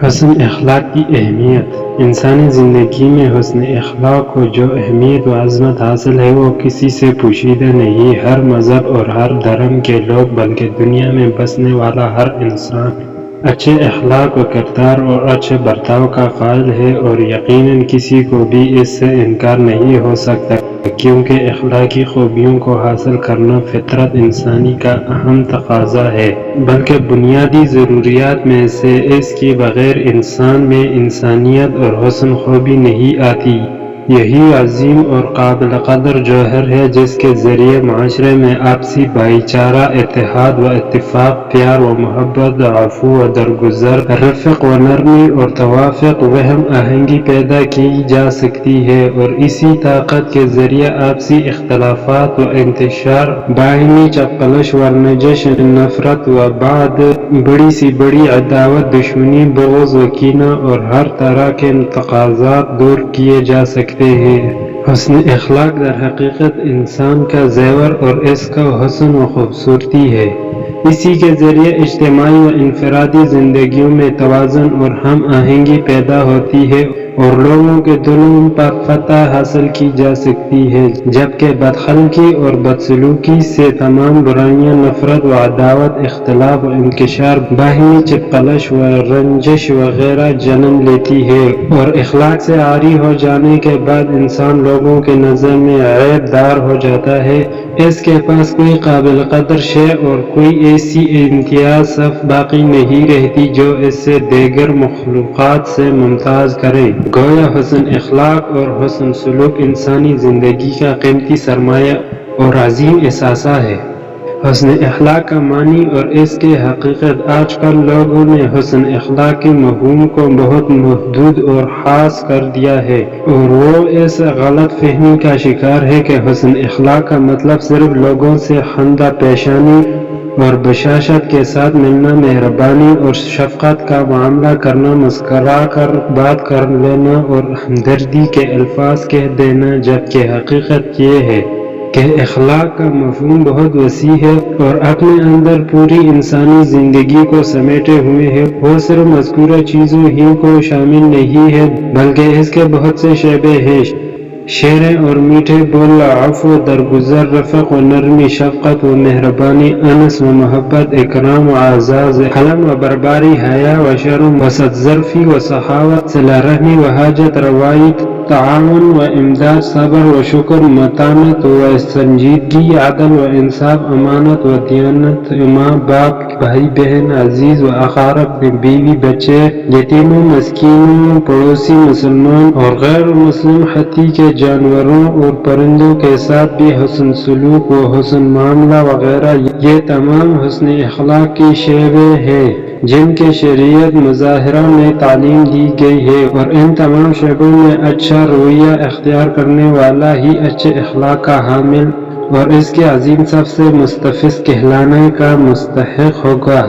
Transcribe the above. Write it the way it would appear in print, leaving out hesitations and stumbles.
حسن اخلاق کی اہمیت۔ انسانی زندگی میں حسن اخلاق کو جو اہمیت و عظمت حاصل ہے وہ کسی سے پوشیدہ نہیں۔ ہر مذہب اور ہر دھرم کے لوگ بلکہ دنیا میں بسنے والا ہر انسان اچھے اخلاق و کردار اور اچھے برتاؤ کا قائل ہے، اور یقیناً کسی کو بھی اس سے انکار نہیں ہو سکتا، کیونکہ اخلاقی خوبیوں کو حاصل کرنا فطرت انسانی کا اہم تقاضا ہے، بلکہ بنیادی ضروریات میں سے اس کے بغیر انسان میں انسانیت اور حسن خوبی نہیں آتی۔ یہی عظیم اور قابل قدر جوہر ہے جس کے ذریعے معاشرے میں آپسی بھائی چارہ، اتحاد و اتفاق، پیار و محبت، عفو و درگزر، رفق و نرمی اور توافق و ہم آہنگی پیدا کی جا سکتی ہے، اور اسی طاقت کے ذریعے آپسی اختلافات و انتشار، باہمی چپقلش و رنجش، نفرت و بعد بڑی سی بڑی عداوت، دشمنی، بغض و کینہ اور ہر طرح کے تنازعات دور کیے جا سکتے ہیں۔ حسن اخلاق در حقیقت انسان کا زیور اور اس کا حسن و خوبصورتی ہے۔ اسی کے ذریعے اجتماعی و انفرادی زندگیوں میں توازن اور ہم آہنگی پیدا ہوتی ہے اور لوگوں کے دلوں پر فتح حاصل کی جا سکتی ہے، جبکہ بدخلقی اور بدسلوکی سے تمام برائیاں، نفرت و عداوت، اختلاف و انکشار، باہمی چپقلش و رنجش وغیرہ جنم لیتی ہے، اور اخلاق سے عاری ہو جانے کے بعد انسان لوگوں کے نظر میں عیب دار ہو جاتا ہے۔ اس کے پاس کوئی قابل قدر شے اور کوئی ایسی امتیاز صف باقی نہیں رہتی جو اس سے دیگر مخلوقات سے ممتاز کرے۔ گویا حسن اخلاق اور حسن سلوک انسانی زندگی کا قیمتی سرمایہ اور عظیم اثاثہ ہے۔ حسن اخلاق کا معنی اور اس کی حقیقت۔ آج کل لوگوں نے حسن اخلاق کے مفہوم کو بہت محدود اور خاص کر دیا ہے، اور وہ اس غلط فہمی کا شکار ہے کہ حسن اخلاق کا مطلب صرف لوگوں سے خندہ پیشانی اور بشاشت کے ساتھ ملنا، مہربانی اور شفقت کا معاملہ کرنا، مسکرا کر بات کر لینا اور ہمدردی کے الفاظ کہہ دینا، جبکہ حقیقت یہ ہے کہ اخلاق کا مفہوم بہت وسیع ہے اور اپنے اندر پوری انسانی زندگی کو سمیٹے ہوئے ہے۔ وہ صرف مذکورہ چیزوں ہی کو شامل نہیں ہے بلکہ اس کے بہت سے شعبے ہیں۔ شیریں اور میٹھے بول، عفو، درگزر، رفق و نرمی، شفقت و مہربانی، انس و محبت، اکرام و اعزاز، حلم و بردباری، حیا و شرم، وسط ظرفی و سخاوت، صلہ رحمی و حاجت روائی، تعاون و امداد، صبر و شکر، متانت و سنجیدگی، عدل و انصاف، امانت و دیانت، ماں باپ، بھائی بہن، عزیز و اقارب، بیوی بچے، یتیموں، مسکینوں، پڑوسی، مسلمان اور غیر مسلم حتیٰ کہ جانوروں اور پرندوں کے ساتھ بھی حسن سلوک و حسن معاملہ وغیرہ، یہ تمام حسن اخلاق کے شعبے ہیں جن کے شریعت مظاہرہ میں تعلیم دی گئی ہے، اور ان تمام شعبوں میں اچھا رویہ اختیار کرنے والا ہی اچھے اخلاق کا حامل اور اس کے عظیم صف سے مستفز کہلانے کا مستحق ہوگا۔